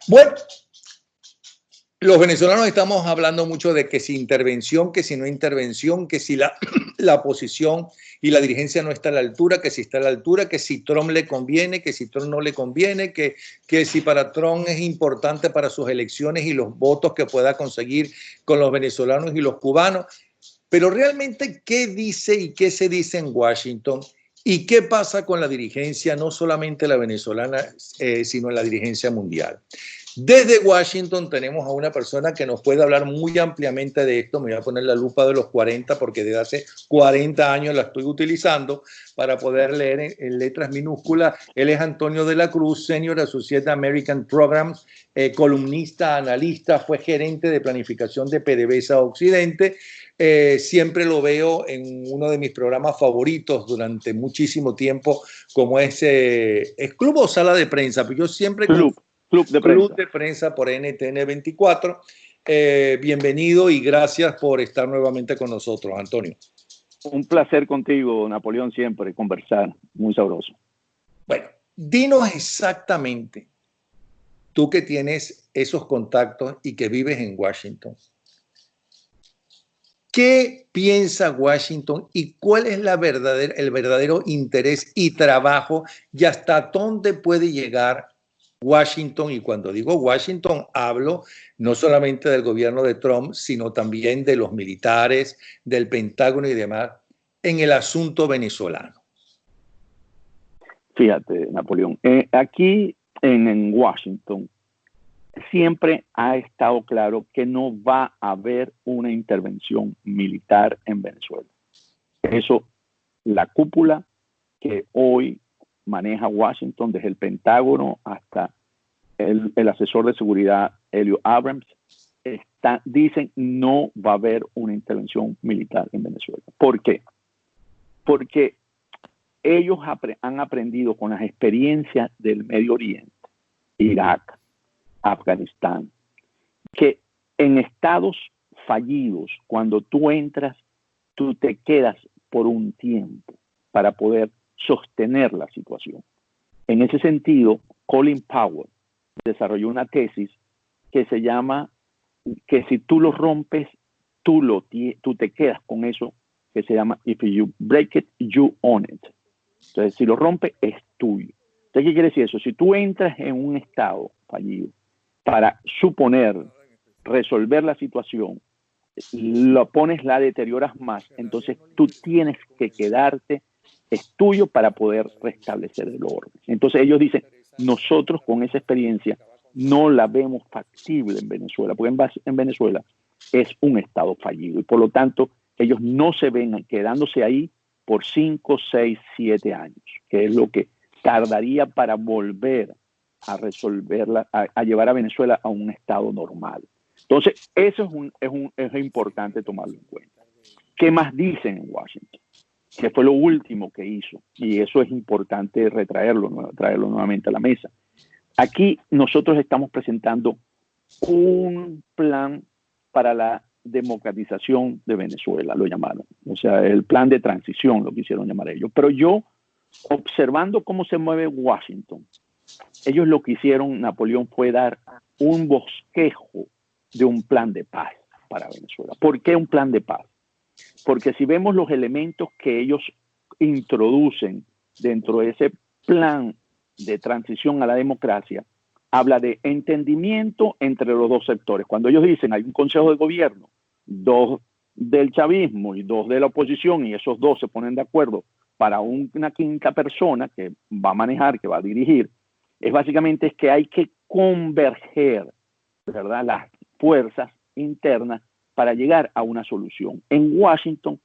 Bueno, los venezolanos estamos hablando mucho de que si intervención, que si no intervención, que si la posición y la dirigencia no está a la altura, que si está a la altura, que si Trump le conviene, que si Trump no le conviene, que si para Trump es importante para sus elecciones y los votos que pueda conseguir con los venezolanos y los cubanos. Pero realmente, ¿qué dice y qué se dice en Washington? ¿Y qué pasa con la dirigencia, no solamente la venezolana, sino la dirigencia mundial? Desde Washington tenemos a una persona que nos puede hablar muy ampliamente de esto. Me voy a poner la lupa de los 40 porque desde hace 40 años la estoy utilizando para poder leer en letras minúsculas. Él es Antonio de la Cruz, Senior Associate American Programs, columnista, analista, fue gerente de planificación de PDVSA Occidente. Siempre lo veo en uno de mis programas favoritos durante muchísimo tiempo, como es Club o Sala de Prensa. Pero yo siempre... Club de Prensa por NTN 24. Bienvenido y gracias por estar nuevamente con nosotros, Antonio. Un placer contigo, Napoleón, siempre conversar. Muy sabroso. Bueno, dinos exactamente, tú que tienes esos contactos y que vives en Washington, ¿qué piensa Washington y cuál es el verdadero interés y trabajo y hasta dónde puede llegar Washington? Y cuando digo Washington, hablo no solamente del gobierno de Trump, sino también de los militares, del Pentágono y demás, en el asunto venezolano. Fíjate, Napoleón, aquí en Washington siempre ha estado claro que no va a haber una intervención militar en Venezuela. Eso, la cúpula que hoy maneja Washington, desde el Pentágono hasta el asesor de seguridad, Elliot Abrams, dicen no va a haber una intervención militar en Venezuela. ¿Por qué? Porque ellos han aprendido con las experiencias del Medio Oriente, Irak, Afganistán, que en estados fallidos, cuando tú entras, tú te quedas por un tiempo para poder sostener la situación. En ese sentido, Colin Powell desarrolló una tesis que se llama que si tú lo rompes, tú te quedas con eso, que se llama if you break it, you own it. Entonces, si lo rompes, es tuyo. Entonces, ¿qué quiere decir eso? Si tú entras en un estado fallido para suponer, resolver la situación, lo pones, la deterioras más, entonces tú tienes que quedarte, es tuyo para poder restablecer el orden. Entonces ellos dicen, nosotros con esa experiencia no la vemos factible en Venezuela, porque en Venezuela es un estado fallido y por lo tanto ellos no se ven quedándose ahí por 5, 6, 7 años, que es lo que tardaría para volver a resolverla, a llevar a Venezuela a un estado normal. Entonces, eso es importante tomarlo en cuenta. ¿Qué más dicen en Washington? Que fue lo último que hizo, y eso es importante traerlo nuevamente a la mesa. Aquí nosotros estamos presentando un plan para la democratización de Venezuela, lo llamaron. O sea, el plan de transición, lo quisieron llamar ellos. Pero yo, observando cómo se mueve Washington, ellos lo que hicieron, Napoleón, fue dar un bosquejo de un plan de paz para Venezuela. ¿Por qué un plan de paz? Porque si vemos los elementos que ellos introducen dentro de ese plan de transición a la democracia, habla de entendimiento entre los dos sectores. Cuando ellos dicen hay un consejo de gobierno, 2 del chavismo y 2 de la oposición, y esos 2 se ponen de acuerdo para una quinta persona que va a manejar, que va a dirigir, es básicamente que hay que converger, ¿verdad?, las fuerzas internas para llegar a una solución. En Washington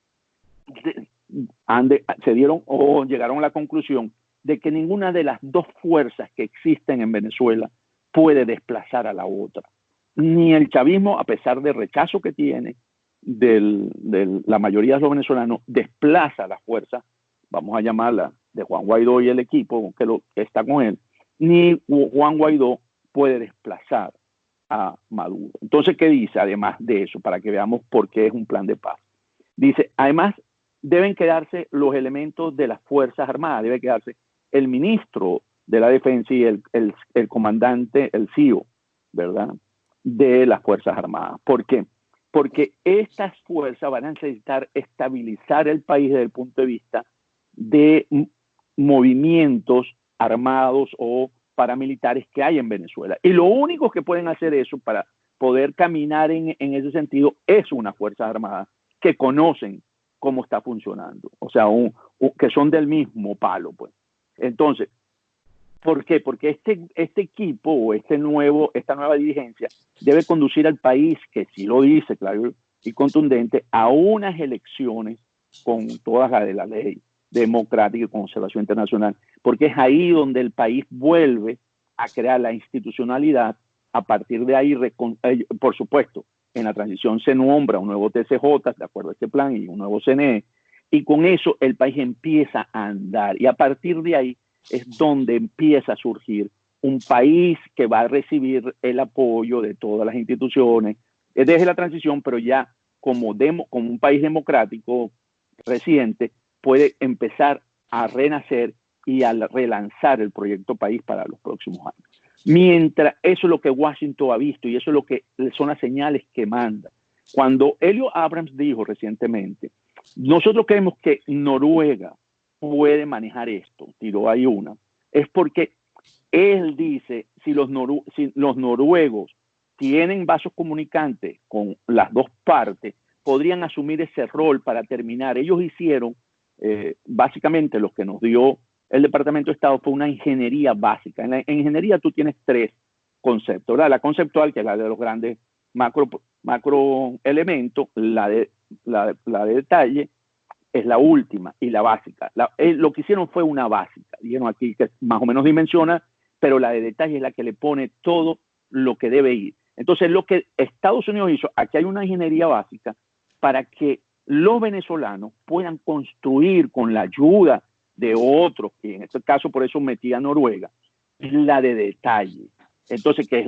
se dieron o llegaron a la conclusión de que ninguna de las 2 fuerzas que existen en Venezuela puede desplazar a la otra. Ni el chavismo, a pesar del rechazo que tiene de la mayoría de los venezolanos, desplaza a la fuerza, vamos a llamarla, de Juan Guaidó y el equipo que está con él, ni Juan Guaidó puede desplazar a Maduro. Entonces, ¿qué dice? Además de eso, para que veamos por qué es un plan de paz. Dice, además, deben quedarse los elementos de las Fuerzas Armadas, debe quedarse el ministro de la Defensa y el comandante, el CEO, ¿verdad?, de las Fuerzas Armadas. ¿Por qué? Porque estas fuerzas van a necesitar estabilizar el país desde el punto de vista de movimientos armados o paramilitares que hay en Venezuela. Y lo único que pueden hacer eso para poder caminar en ese sentido es unas Fuerzas Armadas que conocen cómo está funcionando. O sea, que son del mismo palo, pues. Entonces, ¿por qué? Porque este equipo o esta nueva dirigencia debe conducir al país, que sí lo dice claro y contundente, a unas elecciones con todas las de la ley democrática y conservación internacional, porque es ahí donde el país vuelve a crear la institucionalidad. A partir de ahí, por supuesto, en la transición se nombra un nuevo TCJ, de acuerdo a este plan, y un nuevo CNE, y con eso el país empieza a andar, y a partir de ahí es donde empieza a surgir un país que va a recibir el apoyo de todas las instituciones desde la transición, pero ya como un país democrático reciente, puede empezar a renacer y a relanzar el proyecto país para los próximos años. Mientras eso es lo que Washington ha visto y eso es lo que son las señales que manda. Cuando Elliot Abrams dijo recientemente, nosotros creemos que Noruega puede manejar esto, tiró ahí una, es porque él dice, si los noruegos tienen vasos comunicantes con las dos partes, podrían asumir ese rol para terminar. Ellos hicieron, básicamente lo que nos dio el Departamento de Estado fue una ingeniería básica. En ingeniería tú tienes tres conceptos, ¿verdad? La conceptual, que es la de los grandes macro elementos, la de detalle es la última, y la básica. Lo que hicieron fue una básica, dijeron aquí que más o menos dimensiona, pero la de detalle es la que le pone todo lo que debe ir. Entonces, lo que Estados Unidos hizo, aquí hay una ingeniería básica para que los venezolanos puedan construir con la ayuda de otros, que en este caso por eso metí a Noruega, la de detalle. Entonces, que es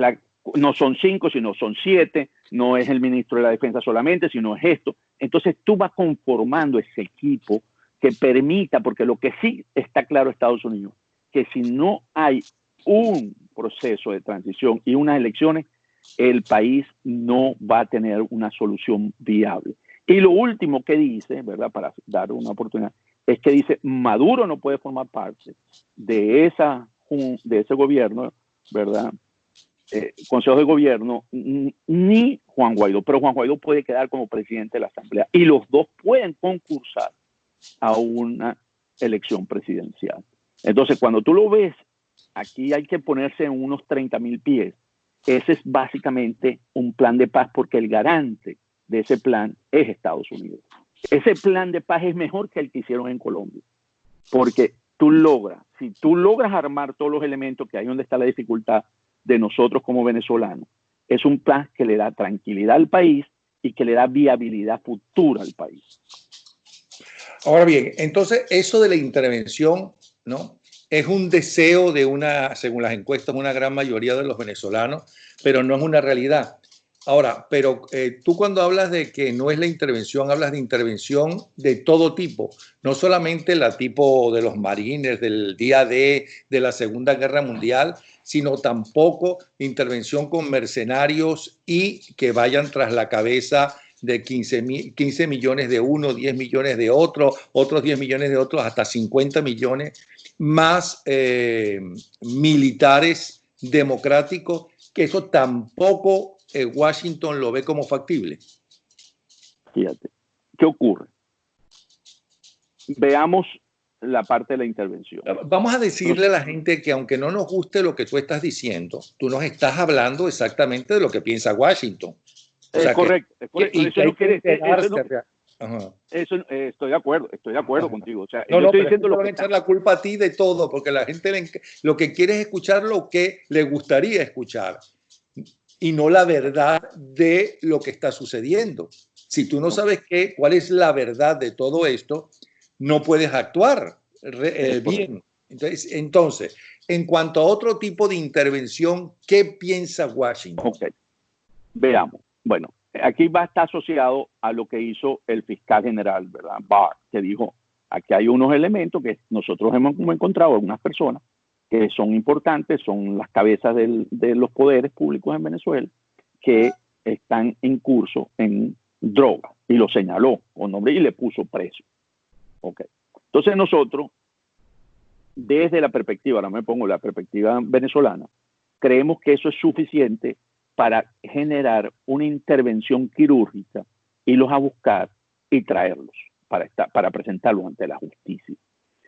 no son 5, sino son 7, no es el ministro de la Defensa solamente, sino es esto. Entonces tú vas conformando ese equipo que permita, porque lo que sí está claro Estados Unidos, que si no hay un proceso de transición y unas elecciones, el país no va a tener una solución viable. Y lo último que dice, ¿verdad?, para dar una oportunidad, es que dice Maduro no puede formar parte de ese gobierno, ¿verdad?, Consejo de Gobierno, ni Juan Guaidó, pero Juan Guaidó puede quedar como presidente de la Asamblea y los dos pueden concursar a una elección presidencial. Entonces, cuando tú lo ves, aquí hay que ponerse en unos 30,000 pies. Ese es básicamente un plan de paz, porque el garante de ese plan es Estados Unidos. Ese plan de paz es mejor que el que hicieron en Colombia, porque si tú logras armar todos los elementos, que ahí es donde está la dificultad de nosotros como venezolanos, es un plan que le da tranquilidad al país y que le da viabilidad futura al país. Ahora bien, entonces eso de la intervención, ¿no?, es un deseo según las encuestas, una gran mayoría de los venezolanos, pero no es una realidad. Ahora, pero tú cuando hablas de que no es la intervención, hablas de intervención de todo tipo, no solamente la tipo de los marines del día de la Segunda Guerra Mundial, sino tampoco intervención con mercenarios y que vayan tras la cabeza de 15 millones de uno, 10 millones de otro, otros 10 millones de otros, hasta 50 millones más militares democráticos, que eso tampoco Washington lo ve como factible. Fíjate, ¿qué ocurre? Veamos la parte de la intervención. Vamos a decirle a la gente que aunque no nos guste lo que tú estás diciendo, tú nos estás hablando exactamente de lo que piensa Washington. O sea, correcto. Estoy de acuerdo contigo. O sea, no, estoy diciendo lo que van a echar la culpa a ti de todo, porque la gente lo que quiere es escuchar lo que le gustaría escuchar y no la verdad de lo que está sucediendo. Si tú no sabes cuál es la verdad de todo esto, no puedes actuar bien. Entonces, en cuanto a otro tipo de intervención, ¿qué piensa Washington? Ok, veamos. Bueno, aquí va a estar asociado a lo que hizo el fiscal general, ¿verdad?, Barr, que dijo, aquí hay unos elementos que nosotros hemos encontrado, algunas personas que son importantes, son las cabezas de los poderes públicos en Venezuela, que están en curso en droga, y lo señaló con nombre y le puso precio. Okay. Entonces nosotros, desde la perspectiva, ahora me pongo la perspectiva venezolana, creemos que eso es suficiente para generar una intervención quirúrgica, irlos a buscar y traerlos para presentarlos ante la justicia.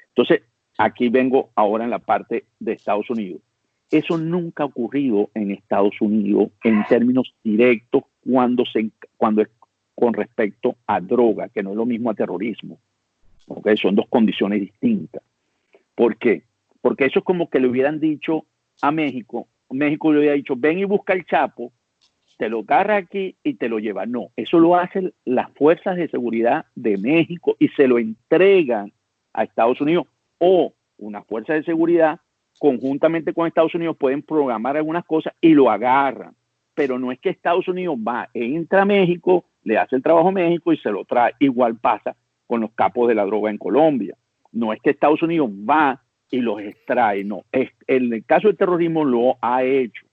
Entonces, aquí vengo ahora en la parte de Estados Unidos. Eso nunca ha ocurrido en Estados Unidos en términos directos cuando es con respecto a droga, que no es lo mismo a terrorismo. ¿Okay? Son dos condiciones distintas. ¿Por qué? Porque eso es como que le hubieran dicho a México, México le hubiera dicho, ven y busca el Chapo, te lo agarra aquí y te lo lleva. No, eso lo hacen las fuerzas de seguridad de México y se lo entregan a Estados Unidos, o una fuerza de seguridad conjuntamente con Estados Unidos pueden programar algunas cosas y lo agarran. Pero no es que Estados Unidos va, entra a México, le hace el trabajo a México y se lo trae. Igual pasa con los capos de la droga en Colombia. No es que Estados Unidos va y los extrae, no. En el caso del terrorismo lo ha hecho,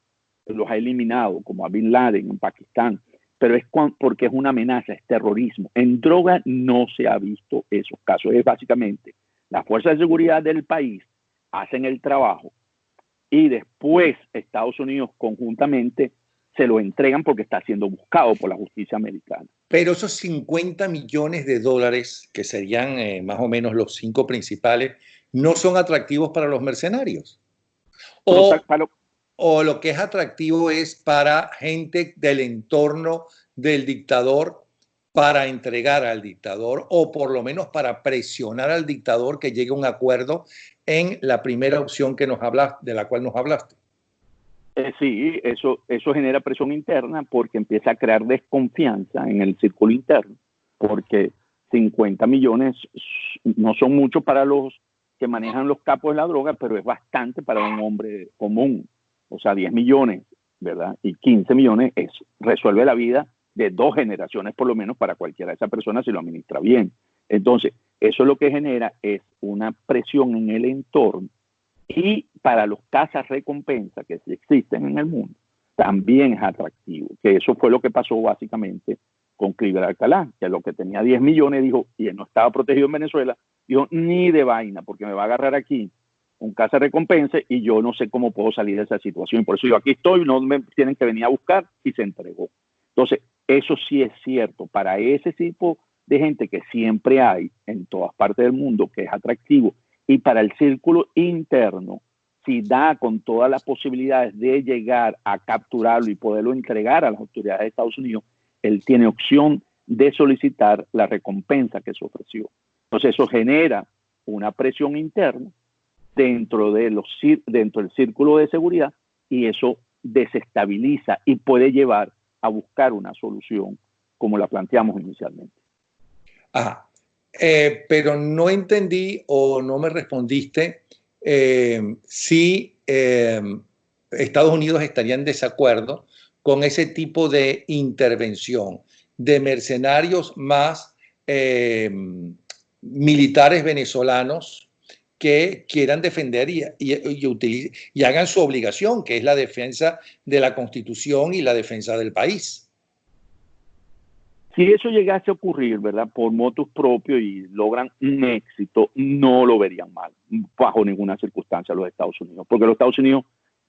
los ha eliminado, como a Bin Laden en Pakistán, pero es porque es una amenaza, es terrorismo. En droga no se ha visto esos casos. Es básicamente las fuerzas de seguridad del país hacen el trabajo y después Estados Unidos conjuntamente se lo entregan porque está siendo buscado por la justicia americana. Pero esos 50 millones de dólares, que serían más o menos los 5 principales, no son atractivos para los mercenarios. O lo que es atractivo es para gente del entorno del dictador, para entregar al dictador, o por lo menos para presionar al dictador que llegue a un acuerdo en la primera opción que de la cual nos hablaste. Sí, eso genera presión interna porque empieza a crear desconfianza en el círculo interno, porque 50 millones no son muchos para los que manejan los capos de la droga, pero es bastante para un hombre común. O sea, 10 millones, ¿verdad? Y 15 millones resuelve la vida de 2 generaciones por lo menos para cualquiera de esas personas si lo administra bien. Entonces, eso lo que genera es una presión en el entorno. Y para los cazas recompensa que sí existen en el mundo, también es atractivo. Que eso fue lo que pasó básicamente con Cliver Alcalá, que lo que tenía 10 millones dijo, y él no estaba protegido en Venezuela, dijo, ni de vaina, porque me va a agarrar aquí un caza recompensa y yo no sé cómo puedo salir de esa situación. Por eso yo aquí estoy, no me tienen que venir a buscar, y se entregó. Entonces, eso sí es cierto. Para ese tipo de gente que siempre hay en todas partes del mundo, que es atractivo, y para el círculo interno, si da con todas las posibilidades de llegar a capturarlo y poderlo entregar a las autoridades de Estados Unidos, él tiene opción de solicitar la recompensa que se ofreció. Entonces eso genera una presión interna dentro del círculo de seguridad, y eso desestabiliza y puede llevar a buscar una solución como la planteamos inicialmente. Ajá. Pero no entendí o no me respondiste si Estados Unidos estaría en desacuerdo con ese tipo de intervención de mercenarios más militares venezolanos que quieran defender y hagan su obligación, que es la defensa de la Constitución y la defensa del país. Si eso llegase a ocurrir, ¿verdad?, por motus propios y logran un éxito, no lo verían mal, bajo ninguna circunstancia, los Estados Unidos. Porque los Estados Unidos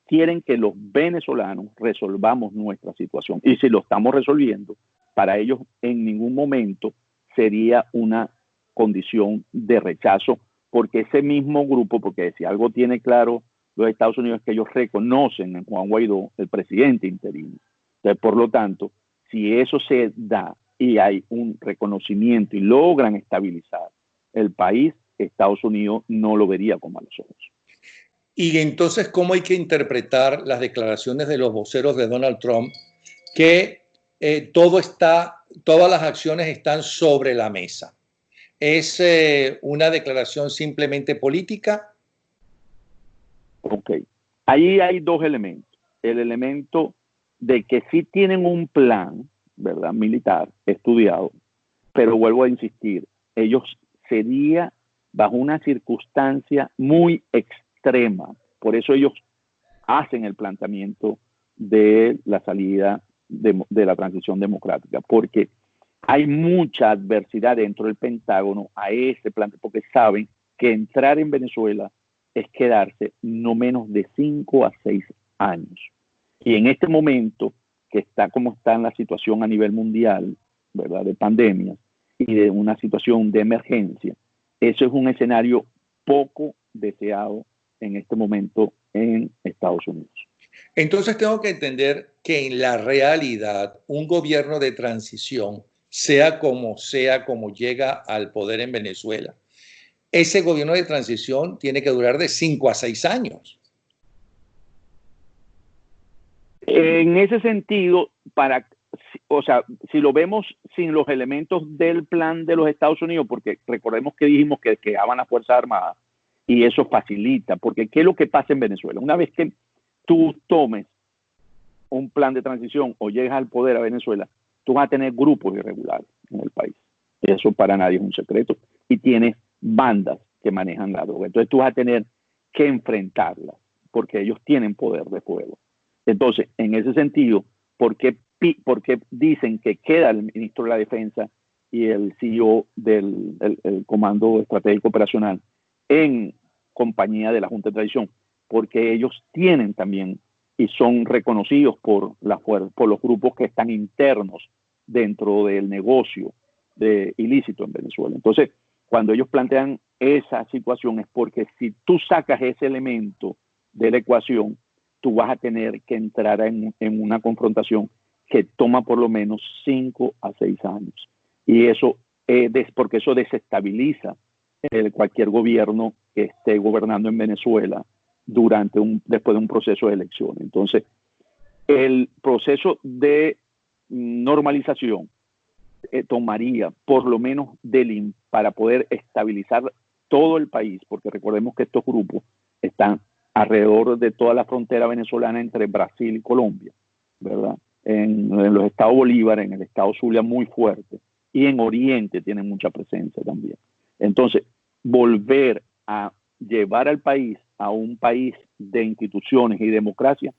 quieren que los venezolanos resolvamos nuestra situación. Y si lo estamos resolviendo, para ellos en ningún momento sería una condición de rechazo, porque ese mismo grupo, porque si algo tiene claro los Estados Unidos es que ellos reconocen a Juan Guaidó el presidente interino. Entonces, por lo tanto, si eso se da y hay un reconocimiento y logran estabilizar el país, Estados Unidos no lo vería con malos ojos. Y entonces, ¿cómo hay que interpretar las declaraciones de los voceros de Donald Trump que todas las acciones están sobre la mesa? ¿Es una declaración simplemente política? Ok. Ahí hay 2 elementos. El elemento de que sí tienen un plan, ¿verdad?, militar estudiado, pero vuelvo a insistir, ellos sería bajo una circunstancia muy extrema Por eso ellos hacen el planteamiento de la salida de la transición democrática, porque hay mucha adversidad dentro del Pentágono a ese plan, porque saben que entrar en Venezuela es quedarse no menos de 5 a 6 años. Y en este momento, que está como está en la situación a nivel mundial, ¿verdad?, de pandemia y de una situación de emergencia, eso es un escenario poco deseado en este momento en Estados Unidos. Entonces tengo que entender que en la realidad un gobierno de transición, sea como llega al poder en Venezuela, ese gobierno de transición tiene que durar de 5 a 6 años. En ese sentido, o sea, si lo vemos sin los elementos del plan de los Estados Unidos, porque recordemos que dijimos que quedaban las Fuerzas Armadas, y eso facilita, porque ¿qué es lo que pasa en Venezuela? Una vez que tú tomes un plan de transición o llegas al poder a Venezuela, tú vas a tener grupos irregulares en el país. Eso para nadie es un secreto. Y tienes bandas que manejan la droga. Entonces tú vas a tener que enfrentarlas, porque ellos tienen poder de fuego. Entonces, en ese sentido, ¿por qué dicen que queda el ministro de la Defensa y el CEO del el Comando Estratégico Operacional en compañía de la Junta de Transición? Porque ellos tienen también y son reconocidos por los grupos que están internos dentro del negocio ilícito en Venezuela. Entonces, cuando ellos plantean esa situación es porque si tú sacas ese elemento de la ecuación, tú vas a tener que entrar en una confrontación que toma por lo menos 5 a 6 años. Y eso porque eso desestabiliza cualquier gobierno que esté gobernando en Venezuela después de un proceso de elección. Entonces, el proceso de normalización tomaría por lo menos para poder estabilizar todo el país, porque recordemos que estos grupos están alrededor de toda la frontera venezolana entre Brasil y Colombia, ¿verdad? En los estados Bolívar, en el estado Zulia muy fuerte, y en Oriente tienen mucha presencia también. Entonces, volver a llevar al país a un país de instituciones y democracia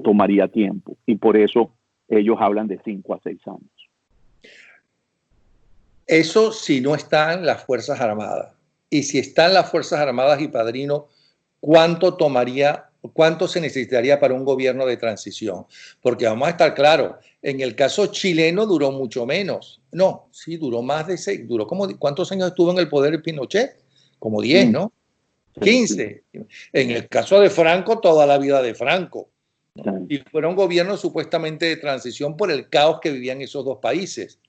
tomaría tiempo, y por eso ellos hablan de 5 a 6 años. Eso si no están las Fuerzas Armadas. Y si están las Fuerzas Armadas y Padrino, ¿cuánto se necesitaría para un gobierno de transición? Porque vamos a estar claros, en el caso chileno duró mucho menos. No, sí, duró más de 6. ¿Cuántos años estuvo en el poder Pinochet? Como 10, ¿no? 15. En el caso de Franco, toda la vida de Franco. ¿no? Y fueron gobiernos supuestamente de transición por el caos que vivían esos dos países.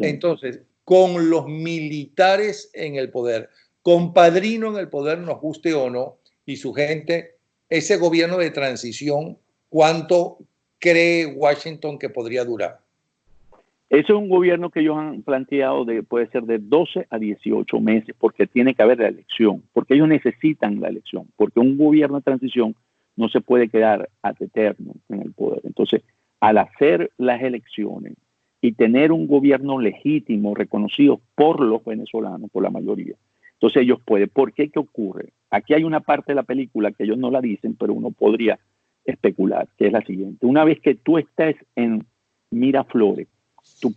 Entonces, con los militares en el poder, con Padrino en el poder, nos guste o no, y su gente, ese gobierno de transición, ¿cuánto cree Washington que podría durar? Ese es un gobierno que ellos han planteado puede ser de 12 a 18 meses, porque tiene que haber la elección, porque ellos necesitan la elección, porque un gobierno de transición no se puede quedar ad eterno en el poder. Entonces, al hacer las elecciones y tener un gobierno legítimo, reconocido por los venezolanos, por la mayoría, entonces ellos pueden. ¿Por qué? ¿Qué ocurre? Aquí hay una parte de la película que ellos no la dicen, pero uno podría especular, que es la siguiente. Una vez que tú estés en Miraflores, tú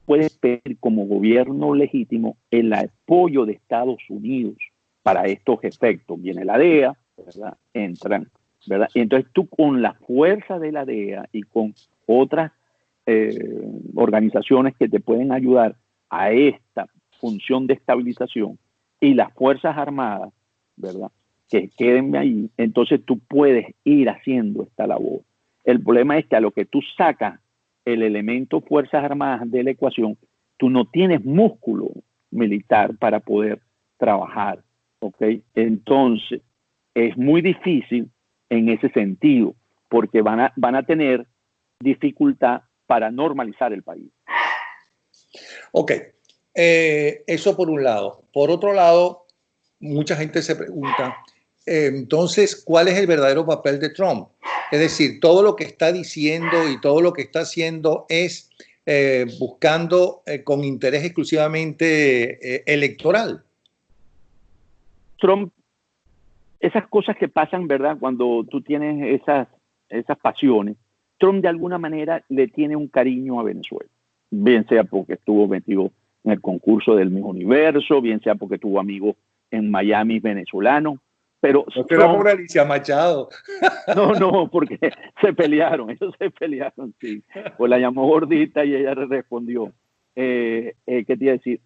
puedes pedir como gobierno legítimo el apoyo de Estados Unidos para estos efectos. Viene la DEA, ¿verdad? Entran, ¿verdad? Y entonces tú con la fuerza de la DEA y con otras organizaciones que te pueden ayudar a esta función de estabilización y las Fuerzas Armadas, ¿verdad?, que queden ahí, entonces tú puedes ir haciendo esta labor. El problema es que a lo que tú sacas el elemento Fuerzas Armadas de la ecuación, tú no tienes músculo militar para poder trabajar, ¿ok? Entonces, es muy difícil en ese sentido, porque van a tener dificultad para normalizar el país. Ok, eso por un lado. Por otro lado, mucha gente se pregunta, entonces, ¿cuál es el verdadero papel de Trump? Es decir, todo lo que está diciendo y todo lo que está haciendo es buscando con interés exclusivamente electoral. Trump esas cosas que pasan, ¿verdad? Cuando tú tienes esas pasiones, Trump de alguna manera le tiene un cariño a Venezuela. Bien sea porque estuvo metido en el concurso del Miss Universo, bien sea porque tuvo amigos en Miami venezolanos, pero No será Trump, por Alicia Machado. no, porque se pelearon, ellos se pelearon, sí. Pues la llamó gordita y ella le respondió. ¿Qué te iba a decir?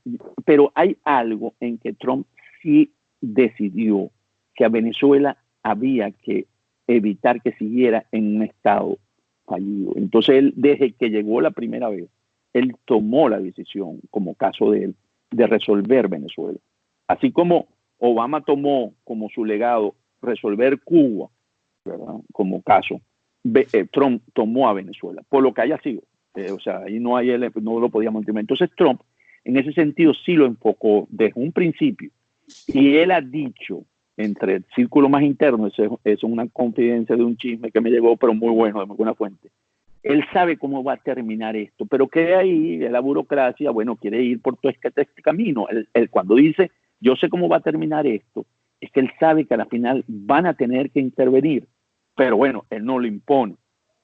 Pero hay algo en que Trump sí decidió que a Venezuela había que evitar que siguiera en un estado fallido. Entonces él, desde que llegó la primera vez, él tomó la decisión, como caso de él, de resolver Venezuela. Así como Obama tomó como su legado resolver Cuba, ¿verdad? Como caso, Trump tomó a Venezuela, por lo que haya sido. O sea, ahí no lo podíamos entender. Entonces Trump, en ese sentido, sí lo enfocó desde un principio. Y él ha dicho, entre el círculo más interno, eso es una confidencia de un chisme que me llegó, pero muy bueno, de muy buena fuente. Él sabe cómo va a terminar esto, pero que ahí la burocracia, bueno, quiere ir por todo este camino. Él cuando dice, yo sé cómo va a terminar esto, es que él sabe que a la final van a tener que intervenir, pero bueno, él no lo impone.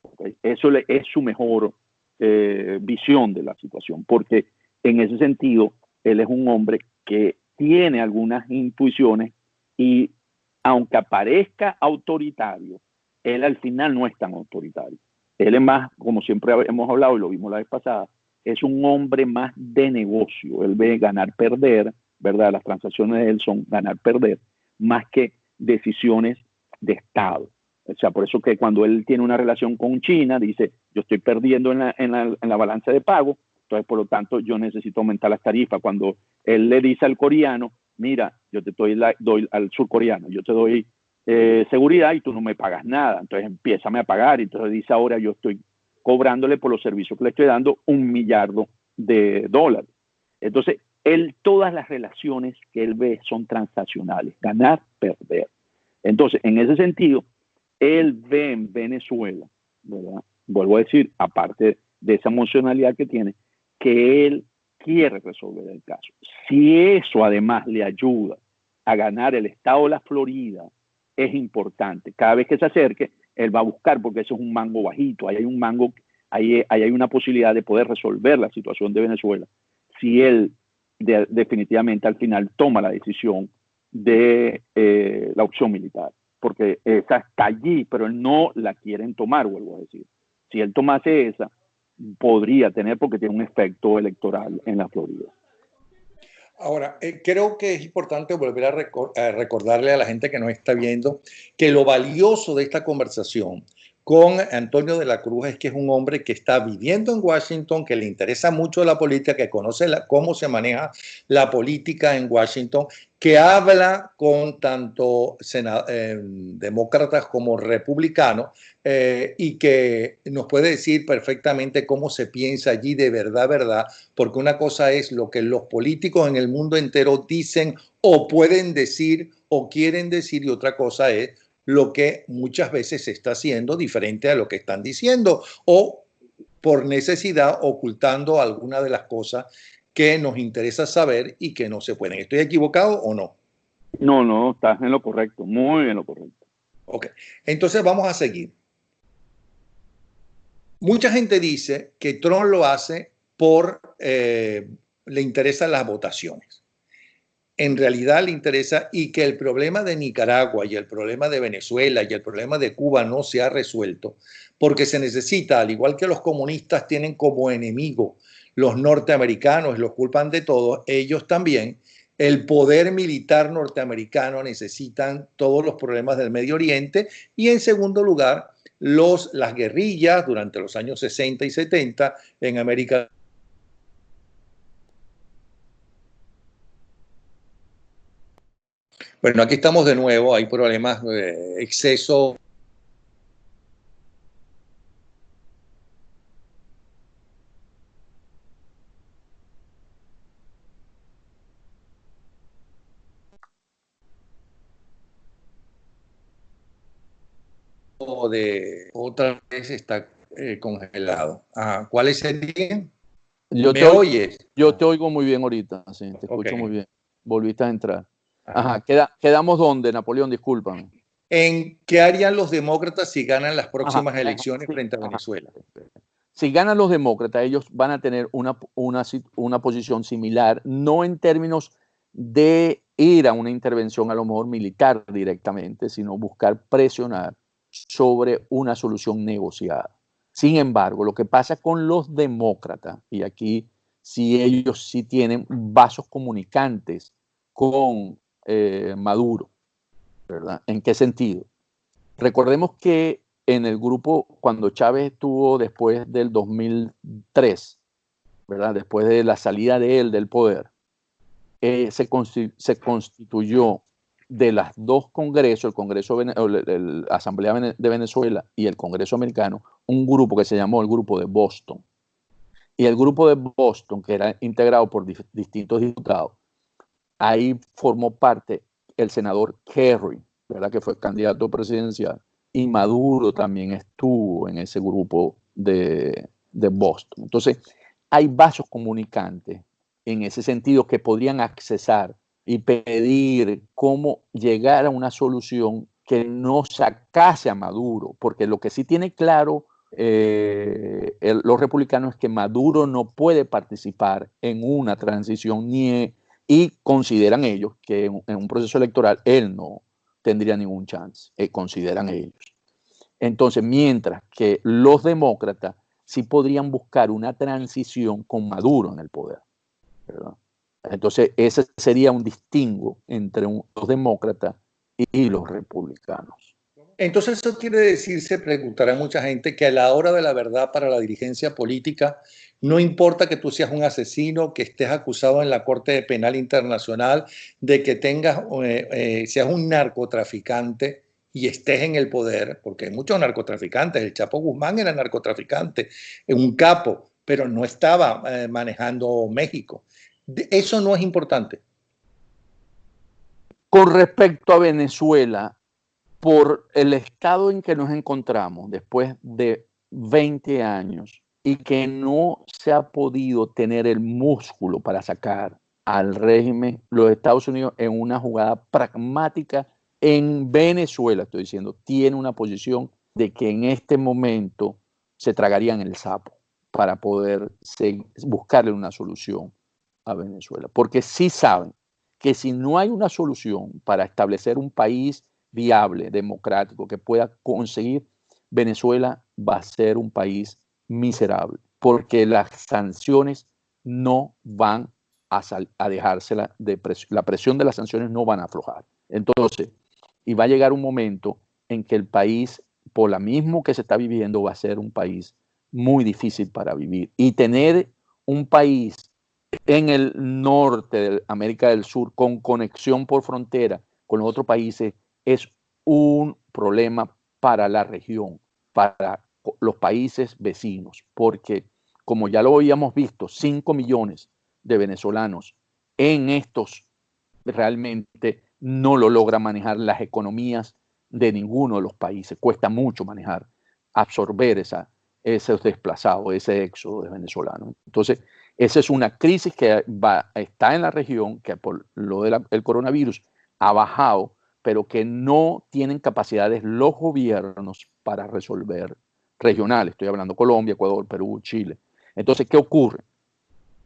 ¿Okay? Eso es su mejor visión de la situación, porque en ese sentido, él es un hombre que tiene algunas intuiciones y aunque aparezca autoritario, él al final no es tan autoritario. Él es más, como siempre hemos hablado y lo vimos la vez pasada, es un hombre más de negocio. Él ve ganar-perder, ¿verdad? Las transacciones de él son ganar-perder, más que decisiones de Estado. O sea, por eso que cuando él tiene una relación con China, dice, yo estoy perdiendo en la balanza de pago, entonces por lo tanto yo necesito aumentar las tarifas. Cuando él le dice al coreano, mira, yo te doy al surcoreano, yo te doy seguridad y tú no me pagas nada, entonces empiézame a pagar, y entonces dice, ahora yo estoy cobrándole por los servicios que le estoy dando $1 millardo. Entonces, todas las relaciones que él ve son transaccionales, ganar, perder. Entonces, en ese sentido, él ve en Venezuela, ¿verdad? Vuelvo a decir, aparte de esa emocionalidad que tiene, que él quiere resolver el caso. Si eso además le ayuda a ganar el estado de la Florida, es importante. Cada vez que se acerque, él va a buscar, porque eso es un mango bajito, ahí hay un mango, ahí hay una posibilidad de poder resolver la situación de Venezuela. Si él definitivamente al final toma la decisión de la opción militar, porque esa está allí, pero él no la quieren tomar, vuelvo a decir. Si él tomase esa, podría tener, porque tiene un efecto electoral en la Florida. Ahora, creo que es importante volver a recordarle a la gente que nos está viendo que lo valioso de esta conversación con Antonio de la Cruz es que es un hombre que está viviendo en Washington, que le interesa mucho la política, que conoce cómo se maneja la política en Washington, que habla con tanto demócratas como republicanos y que nos puede decir perfectamente cómo se piensa allí de verdad, verdad, porque una cosa es lo que los políticos en el mundo entero dicen o pueden decir o quieren decir, y otra cosa es lo que muchas veces se está haciendo diferente a lo que están diciendo o por necesidad ocultando alguna de las cosas que nos interesa saber y que no se pueden. ¿Estoy equivocado o no? No, estás en lo correcto, muy en lo correcto. Ok, entonces vamos a seguir. Mucha gente dice que Trump lo hace le interesan las votaciones. En realidad le interesa y que el problema de Nicaragua y el problema de Venezuela y el problema de Cuba no se ha resuelto porque se necesita, al igual que los comunistas tienen como enemigo los norteamericanos y los culpan de todo, ellos también, el poder militar norteamericano necesitan todos los problemas del Medio Oriente y en segundo lugar las guerrillas durante los años 60 y 70 en América. Bueno, aquí estamos de nuevo, hay problemas, exceso. De otra vez está congelado. Ajá. ¿Cuáles serían? Yo ¿Me oyes? yo te oigo muy bien ahorita, sí, te Ok. escucho muy bien. Volviste a entrar. Ajá, quedamos donde, Napoleón, discúlpame. ¿En qué harían los demócratas si ganan las próximas Ajá, elecciones sí, frente a ajá. Venezuela? Si ganan los demócratas, ellos van a tener una posición similar, no en términos de ir a una intervención a lo mejor militar directamente, sino buscar presionar sobre una solución negociada. Sin embargo, lo que pasa con los demócratas, y aquí sí ellos sí tienen vasos comunicantes con Maduro, ¿verdad? ¿En qué sentido? Recordemos que en el grupo, cuando Chávez estuvo después del 2003, ¿verdad? Después de la salida de él del poder, se constituyó de las dos congresos, el Congreso, la Asamblea de Venezuela y el Congreso Americano, un grupo que se llamó el Grupo de Boston. Y el Grupo de Boston, que era integrado por distintos diputados, ahí formó parte el senador Kerry, ¿verdad? Que fue candidato presidencial, y Maduro también estuvo en ese grupo de Boston. Entonces, hay vasos comunicantes en ese sentido que podrían accesar y pedir cómo llegar a una solución que no sacase a Maduro, porque lo que sí tiene claro los republicanos es que Maduro no puede participar en una transición y consideran ellos que en un proceso electoral él no tendría ningún chance, consideran ellos. Entonces, mientras que los demócratas sí podrían buscar una transición con Maduro en el poder, ¿verdad? Entonces, ese sería un distingo entre los demócratas y los republicanos. Entonces eso quiere decir, se preguntará mucha gente, que a la hora de la verdad para la dirigencia política, no importa que tú seas un asesino, que estés acusado en la Corte Penal Internacional, de que seas un narcotraficante y estés en el poder, porque hay muchos narcotraficantes, el Chapo Guzmán era narcotraficante, un capo, pero no estaba manejando México. Eso no es importante. Con respecto a Venezuela, por el estado en que nos encontramos después de 20 años y que no se ha podido tener el músculo para sacar al régimen, los Estados Unidos en una jugada pragmática en Venezuela, estoy diciendo, tiene una posición de que en este momento se tragarían el sapo para poder buscarle una solución a Venezuela, porque sí saben que si no hay una solución para establecer un país viable, democrático, que pueda conseguir, Venezuela va a ser un país miserable, porque las sanciones no van a dejársela de presión, la presión de las sanciones no van a aflojar. Entonces, y va a llegar un momento en que el país, por lo mismo que se está viviendo, va a ser un país muy difícil para vivir. Y tener un país en el norte de América del Sur con conexión por frontera con los otros países es un problema para la región, para los países vecinos, porque como ya lo habíamos visto, 5 millones de venezolanos en estos realmente no lo logran manejar las economías de ninguno de los países. Cuesta mucho manejar, absorber esos desplazados, ese éxodo de venezolanos. Entonces, esa es una crisis que está en la región, que por lo del coronavirus ha bajado, pero que no tienen capacidades los gobiernos para resolver regionales. Estoy hablando Colombia, Ecuador, Perú, Chile. Entonces, ¿qué ocurre?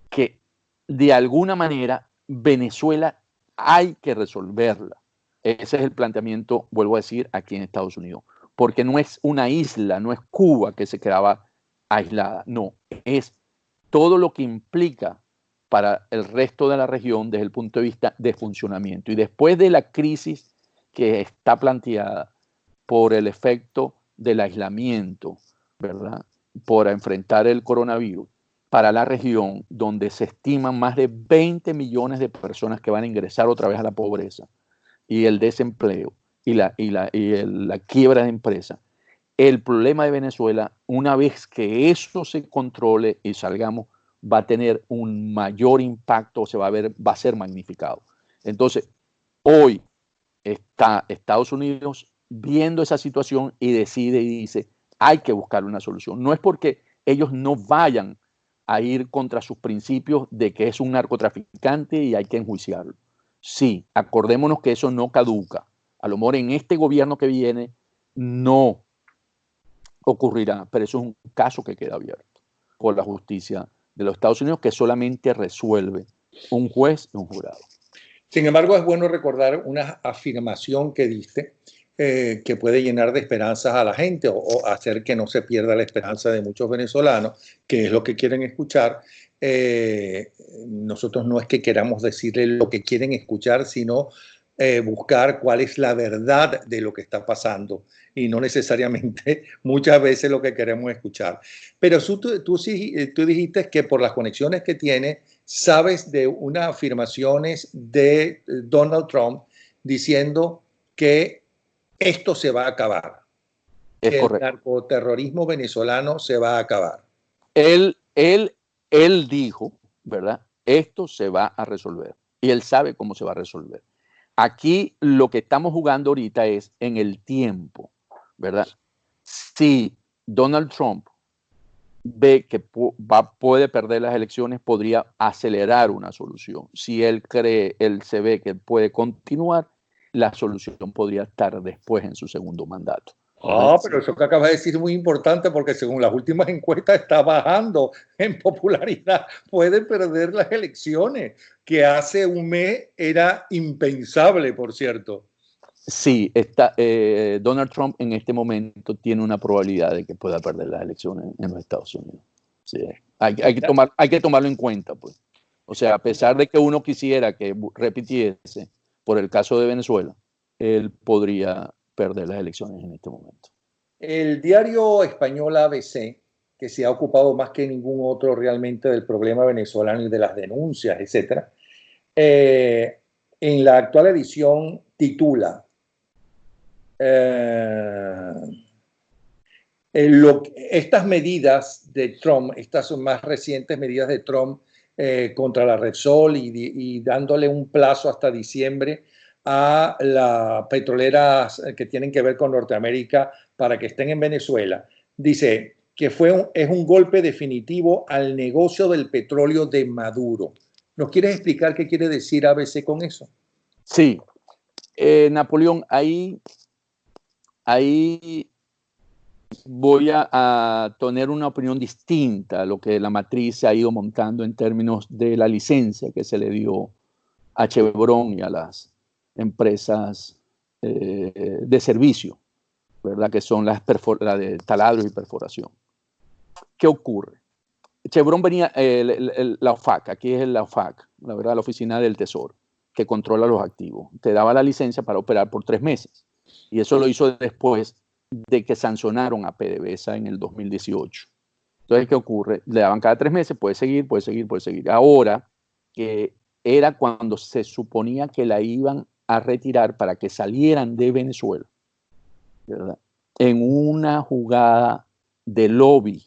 Que de alguna manera Venezuela hay que resolverla. Ese es el planteamiento, vuelvo a decir, aquí en Estados Unidos. Porque no es una isla, no es Cuba que se quedaba aislada, no, es todo lo que implica para el resto de la región desde el punto de vista de funcionamiento. Y después de la crisis que está planteada por el efecto del aislamiento, ¿verdad? Por enfrentar el coronavirus, para la región donde se estiman más de 20 millones de personas que van a ingresar otra vez a la pobreza y el desempleo y la quiebra de empresas. El problema de Venezuela, una vez que eso se controle y salgamos, va a tener un mayor impacto, va a ser magnificado. Entonces, hoy está Estados Unidos viendo esa situación y decide y dice, hay que buscar una solución. No es porque ellos no vayan a ir contra sus principios de que es un narcotraficante y hay que enjuiciarlo. Sí, acordémonos que eso no caduca. A lo mejor en este gobierno que viene no ocurrirá, pero eso es un caso que queda abierto por la justicia de los Estados Unidos, que solamente resuelve un juez y un jurado. Sin embargo, es bueno recordar una afirmación que diste que puede llenar de esperanzas a la gente o hacer que no se pierda la esperanza de muchos venezolanos, que es lo que quieren escuchar. Nosotros no es que queramos decirle lo que quieren escuchar, sino buscar cuál es la verdad de lo que está pasando y no necesariamente muchas veces lo que queremos escuchar. Pero tú dijiste que por las conexiones que tiene, sabes de unas afirmaciones de Donald Trump diciendo que esto se va a acabar, Es que el correcto. narcoterrorismo venezolano se va a acabar. Él dijo, ¿verdad? Esto se va a resolver. Y él sabe cómo se va a resolver. Aquí lo que estamos jugando ahorita es en el tiempo, ¿verdad? Si Donald Trump ve que puede perder las elecciones, podría acelerar una solución. Si él se ve que puede continuar, la solución podría estar después en su segundo mandato. Pero eso que acabas de decir es muy importante porque según las últimas encuestas está bajando en popularidad. Puede perder las elecciones, que hace un mes era impensable, por cierto. Sí, Donald Trump en este momento tiene una probabilidad de que pueda perder las elecciones en los Estados Unidos. Sí. Hay que tomarlo en cuenta, pues. O sea, a pesar de que uno quisiera que repitiese por el caso de Venezuela, él podría perder las elecciones en este momento. El diario español ABC, que se ha ocupado más que ningún otro realmente del problema venezolano y de las denuncias, etcétera, en la actual edición titula estas medidas de Trump, estas son más recientes medidas de Trump contra la Repsol y dándole un plazo hasta diciembre a las petroleras que tienen que ver con Norteamérica para que estén en Venezuela. Dice que es un golpe definitivo al negocio del petróleo de Maduro. ¿Nos quieres explicar qué quiere decir ABC con eso? Sí, Napoleón, ahí voy a tener una opinión distinta a lo que la matriz se ha ido montando en términos de la licencia que se le dio a Chevron y a las empresas de servicio, ¿verdad? Que son la de taladros y perforación. ¿Qué ocurre? Chevron venía, la OFAC, aquí es la OFAC, la verdad, la Oficina del Tesoro, que controla los activos. Te daba la licencia para operar por 3 meses. Y eso lo hizo después de que sancionaron a PDVSA en el 2018. Entonces, ¿qué ocurre? Le daban cada 3 meses, puede seguir. Ahora, que era cuando se suponía que la iban a retirar para que salieran de Venezuela, ¿verdad? En una jugada de lobby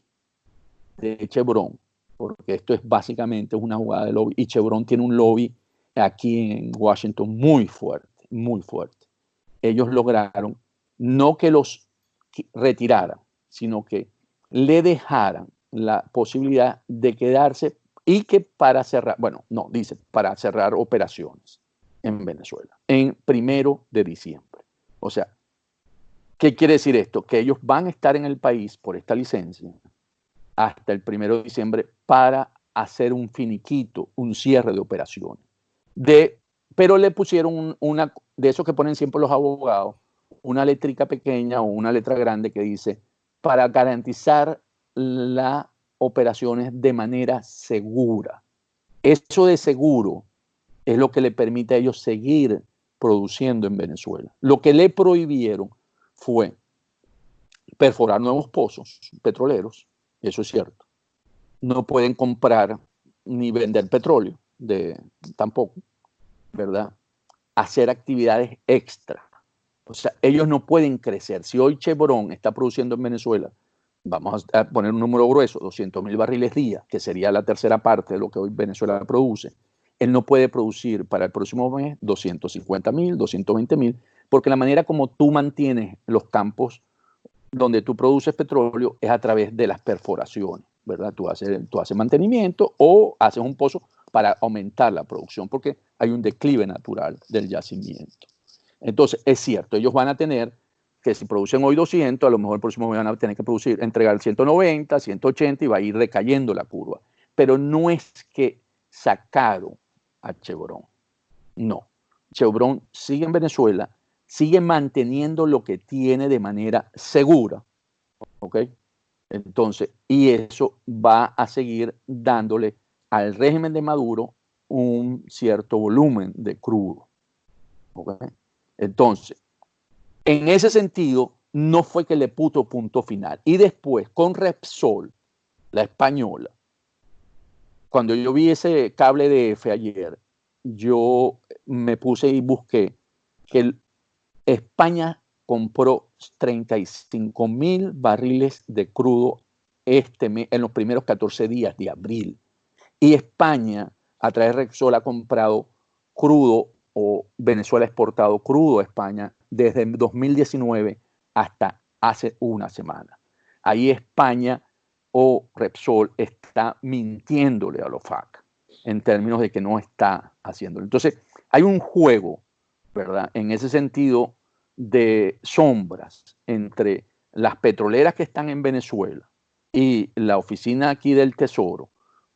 de Chevron, porque esto es básicamente una jugada de lobby, y Chevron tiene un lobby aquí en Washington muy fuerte, muy fuerte. Ellos lograron no que los retiraran, sino que le dejaran la posibilidad de quedarse y que para cerrar, para cerrar operaciones en Venezuela, en 1 de diciembre. O sea, ¿qué quiere decir esto? Que ellos van a estar en el país por esta licencia hasta el 1 de diciembre para hacer un finiquito, un cierre de operaciones. Pero le pusieron una, de eso que ponen siempre los abogados, una letrica pequeña o una letra grande que dice, para garantizar las operaciones de manera segura. Eso de seguro es lo que le permite a ellos seguir produciendo en Venezuela. Lo que le prohibieron fue perforar nuevos pozos petroleros, eso es cierto. No pueden comprar ni vender petróleo, tampoco, ¿verdad? Hacer actividades extra. O sea, ellos no pueden crecer. Si hoy Chevron está produciendo en Venezuela, vamos a poner un número grueso, 200,000 barriles día, que sería la tercera parte de lo que hoy Venezuela produce, él no puede producir para el próximo mes 250,000, 220,000, porque la manera como tú mantienes los campos donde tú produces petróleo es a través de las perforaciones, ¿verdad? Tú haces mantenimiento o haces un pozo para aumentar la producción, porque hay un declive natural del yacimiento. Entonces, es cierto, ellos van a tener que si producen hoy 200, a lo mejor el próximo mes van a tener que entregar 190, 180 y va a ir decayendo la curva. Pero no es que sacaron a Chevron, no. Chevron sigue en Venezuela, sigue manteniendo lo que tiene de manera segura, ¿ok? Entonces, y eso va a seguir dándole al régimen de Maduro un cierto volumen de crudo, ¿ok? Entonces, en ese sentido, no fue que le puso punto final. Y después, con Repsol, la española, cuando yo vi ese cable de F ayer, yo me puse y busqué que España compró 35,000 barriles de crudo en los primeros 14 días de abril. Y España, a través de Repsol, ha comprado crudo, o Venezuela ha exportado crudo a España desde 2019 hasta hace una semana. Ahí España o Repsol está mintiéndole a los FAC en términos de que no está haciéndolo. Entonces, hay un juego, ¿verdad? En ese sentido de sombras entre las petroleras que están en Venezuela y la oficina aquí del Tesoro,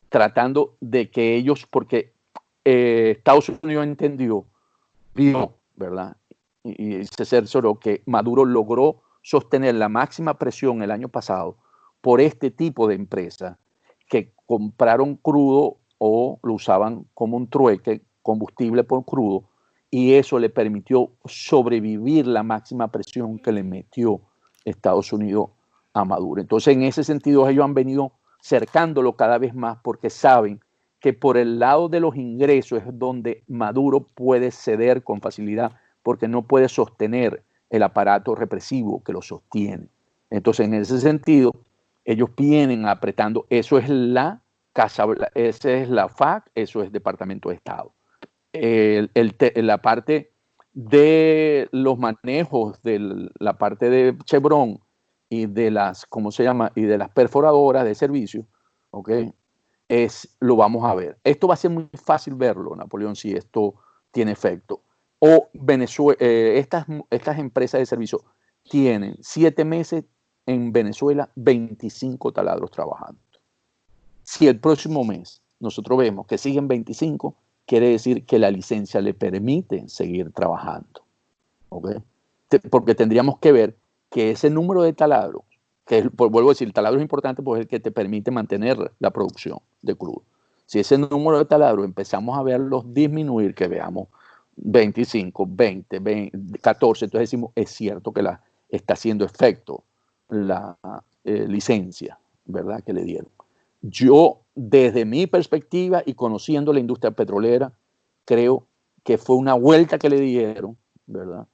tratando de que ellos, porque Estados Unidos entendió, vio, ¿verdad? Y se cercioró que Maduro logró sostener la máxima presión el año pasado por este tipo de empresas que compraron crudo o lo usaban como un trueque, combustible por crudo, y eso le permitió sobrevivir la máxima presión que le metió Estados Unidos a Maduro. Entonces, en ese sentido, ellos han venido cercándolo cada vez más porque saben que por el lado de los ingresos es donde Maduro puede ceder con facilidad porque no puede sostener el aparato represivo que lo sostiene. Entonces, en ese sentido, ellos vienen apretando. Eso es la Casa, esa es la FAC, eso es Departamento de Estado. La parte de los manejos de la parte de Chevron y de las, ¿cómo se llama? Y de las perforadoras de servicio, ¿ok? Lo vamos a ver. Esto va a ser muy fácil verlo, Napoleón, si esto tiene efecto. O Venezuela, estas empresas de servicio tienen 7 meses en Venezuela, 25 taladros trabajando. Si el próximo mes nosotros vemos que siguen 25, quiere decir que la licencia le permite seguir trabajando, ¿ok? Porque tendríamos que ver que ese número de taladros, vuelvo a decir, el taladro es importante porque es el que te permite mantener la producción de crudo. Si ese número de taladros empezamos a verlos disminuir, que veamos 25, 20, 14, entonces decimos, es cierto que está haciendo efecto la licencia, ¿verdad?, que le dieron. Yo, desde mi perspectiva y conociendo la industria petrolera, creo que fue una vuelta que le dieron, ¿verdad?,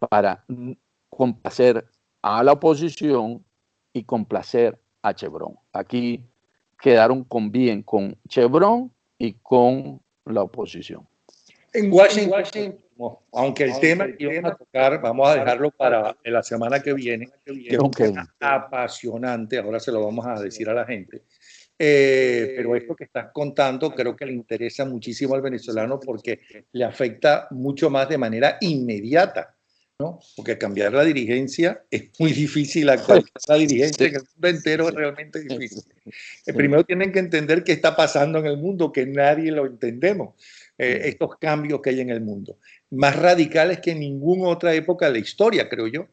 para complacer a la oposición y complacer a Chevron. Aquí quedaron bien con Chevron y con la oposición. En Washington, aunque el tema que íbamos a tocar, vamos a dejarlo para la semana que viene, que es un tema apasionante, ahora se lo vamos a decir a la gente. Pero esto que estás contando creo que le interesa muchísimo al venezolano porque le afecta mucho más de manera inmediata, ¿no? Porque cambiar la dirigencia es muy difícil, actualizar la dirigencia en el mundo entero es realmente difícil. Primero tienen que entender qué está pasando en el mundo, que nadie lo entendemos. Estos cambios que hay en el mundo, más radicales que en ninguna otra época de la historia, creo yo.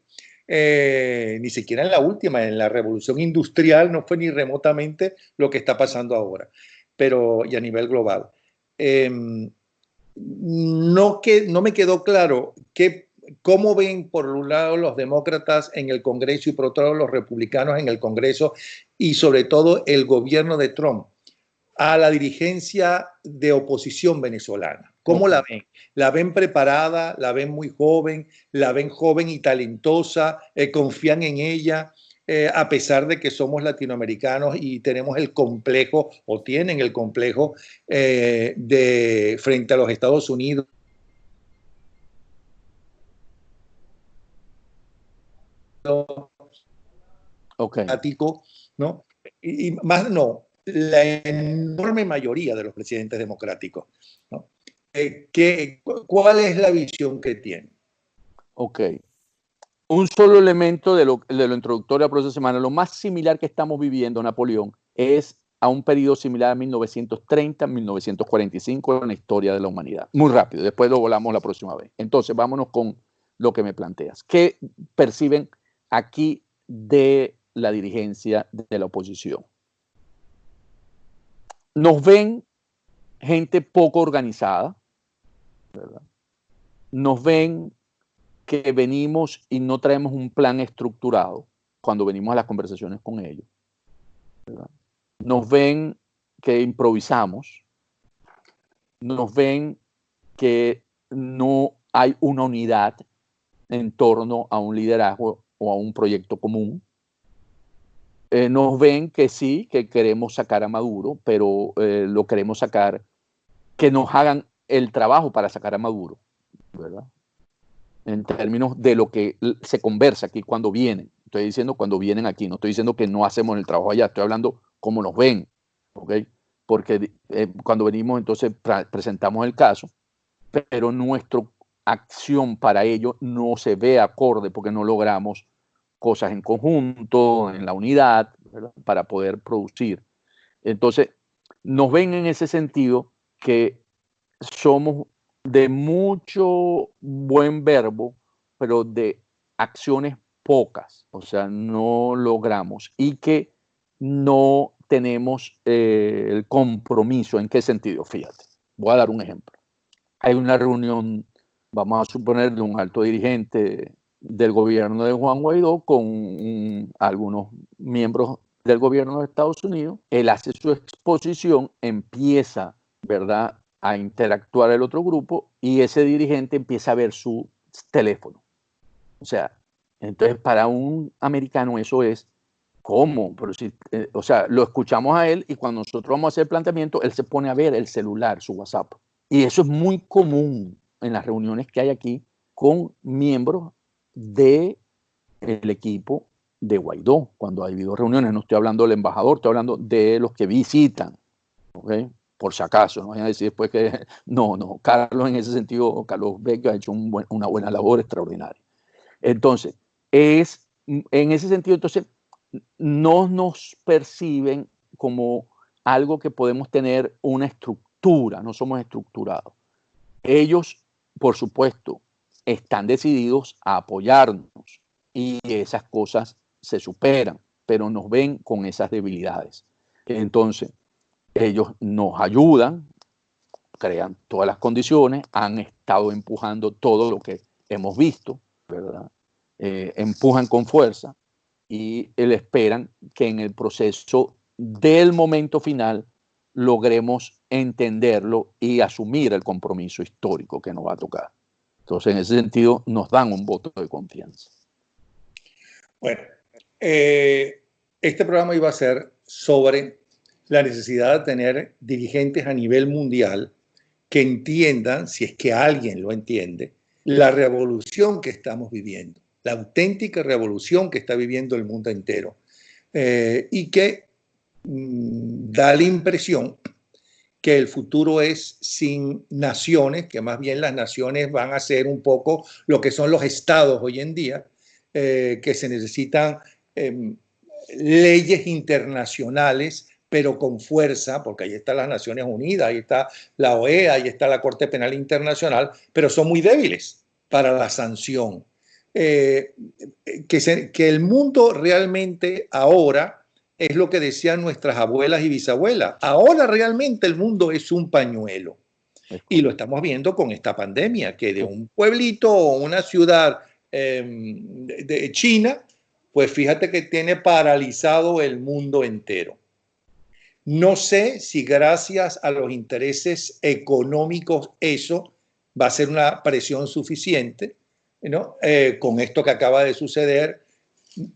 Ni siquiera en la última, en la revolución industrial, no fue ni remotamente lo que está pasando ahora, pero y a nivel global. No me quedó claro cómo ven por un lado los demócratas en el Congreso y por otro lado los republicanos en el Congreso y sobre todo el gobierno de Trump a la dirigencia de oposición venezolana. ¿Cómo la ven? ¿La ven preparada? ¿La ven muy joven? ¿La ven joven y talentosa? ¿Confían en ella? A pesar de que somos latinoamericanos y tenemos el complejo, o tienen el complejo, de frente a los Estados Unidos. Okay. ¿No? Y más no, la enorme mayoría de los presidentes democráticos, ¿no? ¿Cuál es la visión que tienen? Ok. Un solo elemento de lo introductorio a proceso semana, lo más similar que estamos viviendo, Napoleón, es a un periodo similar a 1930-1945 en la historia de la humanidad. Muy rápido, después lo volamos la próxima vez. Entonces, vámonos con lo que me planteas. ¿Qué perciben aquí de la dirigencia de la oposición? Nos ven gente poco organizada, ¿verdad? Nos ven que venimos y no traemos un plan estructurado cuando venimos a las conversaciones con ellos, ¿verdad? Nos ven que improvisamos, nos ven que no hay una unidad en torno a un liderazgo o a un proyecto común. Nos ven que sí, que queremos sacar a Maduro, pero lo queremos sacar, que nos hagan el trabajo para sacar a Maduro, ¿verdad? En términos de lo que se conversa aquí cuando vienen. Estoy diciendo cuando vienen aquí, no estoy diciendo que no hacemos el trabajo allá, estoy hablando cómo nos ven, ¿ok? Porque cuando venimos entonces presentamos el caso, pero nuestra acción para ello no se ve acorde porque no logramos cosas en conjunto, en la unidad, ¿verdad? Para poder producir. Entonces, nos ven en ese sentido que somos de mucho buen verbo, pero de acciones pocas, o sea, no logramos y que no tenemos el compromiso. ¿En qué sentido? Fíjate, voy a dar un ejemplo. Hay una reunión, vamos a suponer, de un alto dirigente del gobierno de Juan Guaidó con algunos miembros del gobierno de Estados Unidos. Él hace su exposición, empieza, ¿verdad?, a interactuar el otro grupo y ese dirigente empieza a ver su teléfono. O sea, entonces para un americano eso es, ¿cómo? Pero si, o sea, lo escuchamos a él y cuando nosotros vamos a hacer el planteamiento, él se pone a ver el celular, su WhatsApp. Y eso es muy común en las reuniones que hay aquí con miembros del equipo de Guaidó. Cuando ha habido reuniones, no estoy hablando del embajador, estoy hablando de los que visitan, ¿okay? Por si acaso, no vayan a decir después que no, Carlos en ese sentido, Carlos Vecchio ha hecho una buena labor extraordinaria. Entonces, en ese sentido, entonces, no nos perciben como algo que podemos tener una estructura, no somos estructurados. Ellos, por supuesto, están decididos a apoyarnos y esas cosas se superan, pero nos ven con esas debilidades. Entonces, ellos nos ayudan, crean todas las condiciones, han estado empujando todo lo que hemos visto, ¿verdad? Empujan con fuerza y esperan que en el proceso del momento final logremos entenderlo y asumir el compromiso histórico que nos va a tocar. Entonces, en ese sentido, nos dan un voto de confianza. Bueno, este programa iba a ser sobre la necesidad de tener dirigentes a nivel mundial que entiendan, si es que alguien lo entiende, la revolución que estamos viviendo, la auténtica revolución que está viviendo el mundo entero, y que da la impresión que el futuro es sin naciones, que más bien las naciones van a ser un poco lo que son los estados hoy en día, que se necesitan leyes internacionales, pero con fuerza, porque ahí están las Naciones Unidas, ahí está la OEA, ahí está la Corte Penal Internacional, pero son muy débiles para la sanción. Que el mundo realmente ahora es lo que decían nuestras abuelas y bisabuelas. Ahora realmente el mundo es un pañuelo. Y lo estamos viendo con esta pandemia, que de un pueblito o una ciudad de China, pues fíjate que tiene paralizado el mundo entero. No sé si gracias a los intereses económicos eso va a ser una presión suficiente, ¿no? Con esto que acaba de suceder,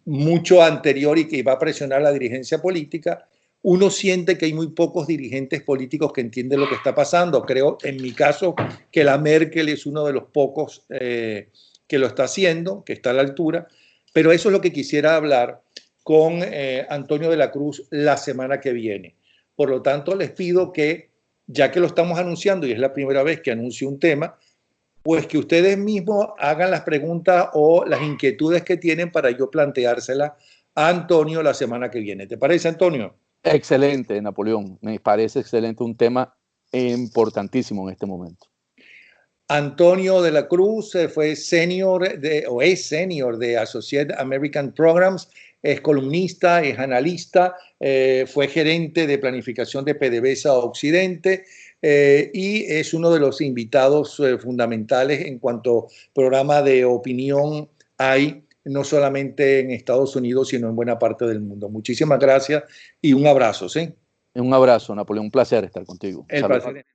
mucho anterior y que va a presionar la dirigencia política, uno siente que hay muy pocos dirigentes políticos que entienden lo que está pasando. Creo, en mi caso, que la Merkel es uno de los pocos que lo está haciendo, que está a la altura, pero eso es lo que quisiera hablar con Antonio de la Cruz la semana que viene. Por lo tanto, les pido que, ya que lo estamos anunciando y es la primera vez que anuncio un tema, pues que ustedes mismos hagan las preguntas o las inquietudes que tienen para yo planteárselas a Antonio la semana que viene. ¿Te parece, Antonio? Excelente, Napoleón. Me parece excelente, un tema importantísimo en este momento. Antonio de la Cruz fue senior o es senior de Associated American Programs, es columnista, es analista, fue gerente de planificación de PDVSA Occidente y es uno de los invitados fundamentales en cuanto programa de opinión hay, no solamente en Estados Unidos, sino en buena parte del mundo. Muchísimas gracias y un abrazo, ¿sí? Un abrazo, Napoleón. Un placer estar contigo. El placer.